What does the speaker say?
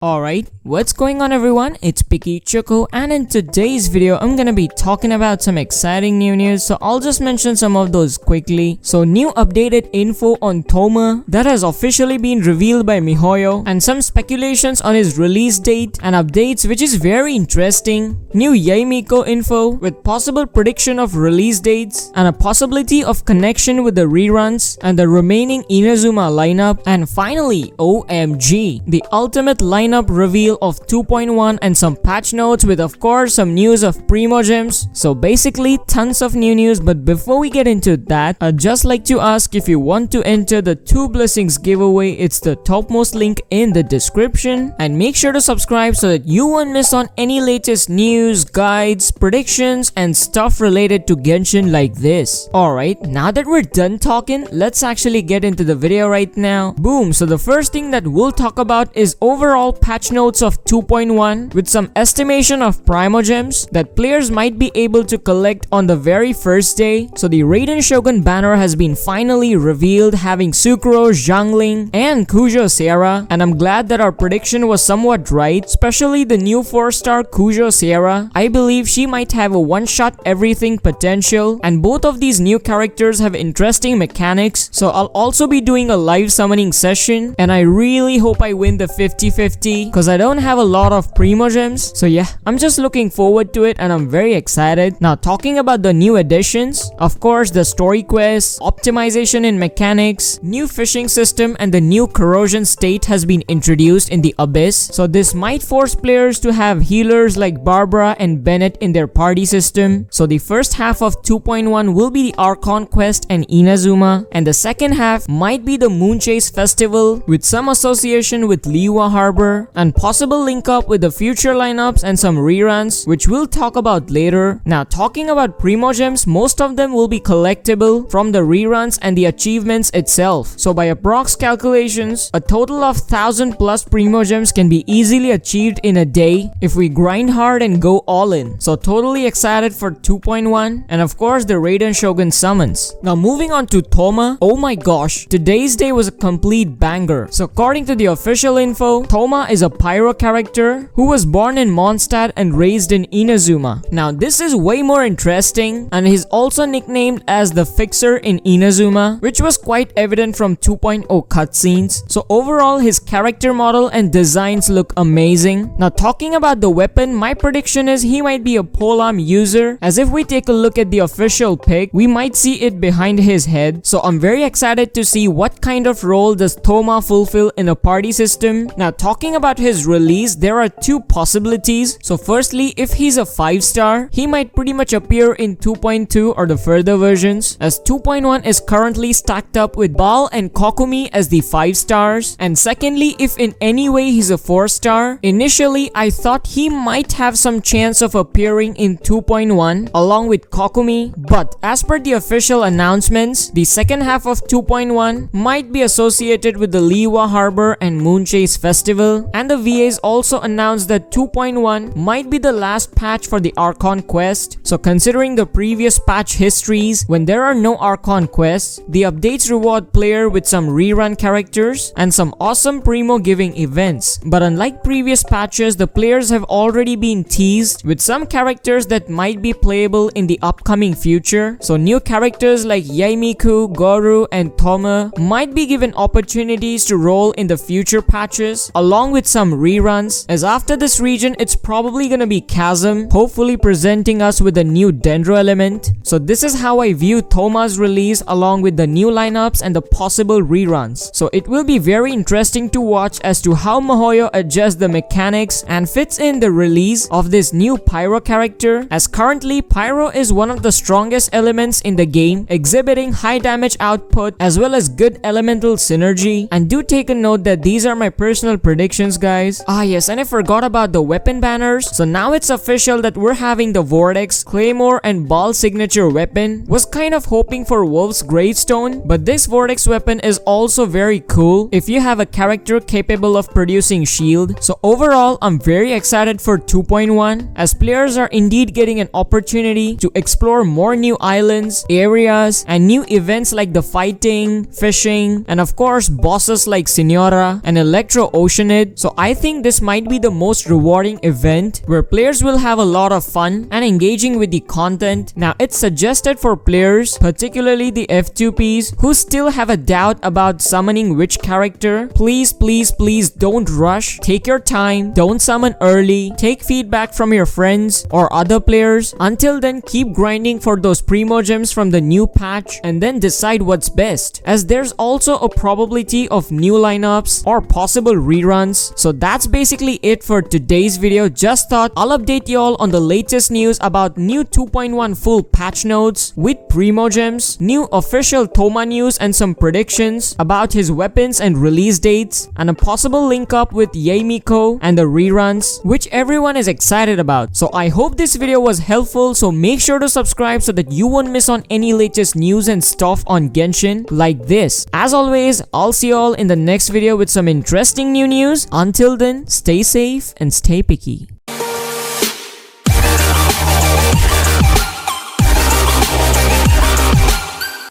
Alright, what's going on everyone? It's Picky Choco, and in today's video I'm gonna be talking about some exciting new news, so I'll just mention some of those quickly. So new updated info on Thoma that has officially been revealed by miHoYo, and some speculations on his release date and updates which is very interesting. New YAE info with possible prediction of release dates and a possibility of connection with the reruns and the remaining Inazuma lineup, and finally OMG, the ultimate lineup reveal of 2.1 and some patch notes with of course some news of Primo gems. So basically tons of new news, but before we get into that, I'd just like to ask if you want to enter the 2 blessings giveaway. It's the topmost link in the description, and make sure to subscribe so that you won't miss on any latest news, guides, predictions and stuff related to Genshin like this. Alright, now that we're done talking, let's actually get into the video right now. Boom. So the first thing that we'll talk about is overall patch notes of 2.1 with some estimation of Primo gems that players might be able to collect on the very first day. So the Raiden Shogun banner has been finally revealed, having Sukuro, Zhangling and Kujo Sierra, and I'm glad that our prediction was somewhat right, especially the new 4-star Kujo Sierra. I believe she might have a one-shot everything potential, and both of these new characters have interesting mechanics. So I'll also be doing a live summoning session, and I really hope I win the 50-50 because I don't have a lot of Primo gems. So yeah, I'm just looking forward to it and I'm very excited. Now talking about the new additions, of course the story quests, optimization in mechanics, new fishing system and the new corrosion state has been introduced in the Abyss. So this might force players to have healers like Barbara and Bennett in their party system. So the first half of 2.1 will be the Archon quest and Inazuma, and the second half might be the Moonchase festival with some association with Liyue Harbor and possible link up with the future lineups and some reruns which we'll talk about later. Now talking about Primo gems, most of them will be collectible from the reruns and the achievements itself. So by approx calculations, a total of 1000 plus Primo gems can be easily achieved in a day if we grind hard and go all in. So totally excited for 2.1 and of course the Raiden Shogun summons. Now moving on to Thoma, oh my gosh, today's day was a complete banger. So according to the official info, Thoma is a pyro character who was born in Mondstadt and raised in Inazuma. Now this is way more interesting, and he's also nicknamed as the Fixer in Inazuma, which was quite evident from 2.0 cutscenes. So overall his character model and designs look amazing. Now talking about the weapon, my prediction is he might be a polearm user, as if we take a look at the official pic, we might see it behind his head. So I'm very excited to see what kind of role does Thoma fulfill in a party system. Now talking about his release, there are 2 possibilities. So firstly, if he's a 5-star, he might pretty much appear in 2.2 or the further versions, as 2.1 is currently stacked up with BAAL and Kokumi as the 5-stars. And secondly, if in any way he's a 4-star, initially I thought he might have some chance of appearing in 2.1 along with Kokumi, but as per the official announcements, the second half of 2.1 might be associated with the Liyue Harbor and Moonchase festival, and the VAs also announced that 2.1 might be the last patch for the Archon quest. So considering the previous patch histories, when there are no Archon quests, the updates reward player with some rerun characters and some awesome Primo giving events. But unlike previous patches, the players have already been teased with some characters that might be playable in the upcoming future. So new characters like YAE, Goru and Thoma might be given opportunities to roll in the future patches along with some reruns, as after this region it's probably gonna be Chasm, hopefully presenting us with a new Dendro element. So this is how I view Thoma's release along with the new lineups and the possible reruns. So it will be very interesting to watch as to how miHoYo adjusts the mechanics and fits in the release of this new Pyro character, as currently Pyro is one of the strongest elements in the game, exhibiting high damage output as well as good elemental synergy. And do take a note that these are my personal predictions, guys. Yes, and I forgot about the weapon banners. So now it's official that we're having the Vortex, Claymore and BAAL signature weapon. Was kind of hoping for Wolf's Gravestone, but this Vortex weapon is also very cool if you have a character capable of producing shield. So overall, I'm very excited for 2.1, as players are indeed getting an opportunity to explore more new islands, areas, and new events like the fighting, fishing, and of course bosses like Signora and Electro Oceanid. updated. So I think this might be the most rewarding event where players will have a lot of fun and engaging with the content. Now it's suggested for players, particularly the F2Ps, who still have a doubt about summoning which character. Please don't rush. Take your time. Don't summon early. Take feedback from your friends or other players. Until then, keep grinding for those Primo gems from the new patch and then decide what's best, as there's also a probability of new lineups or possible reruns. So that's basically it for today's video. Just thought I'll update y'all on the latest news about new 2.1 full patch notes with Primo gems, new official Thoma news and some predictions about his weapons and release dates, and a possible link up with YAE and the reruns, which everyone is excited about. So I hope this video was helpful, so make sure to subscribe so that you won't miss on any latest news and stuff on Genshin like this. As always, I'll see y'all in the next video with some interesting new news. Until then, stay safe and stay picky.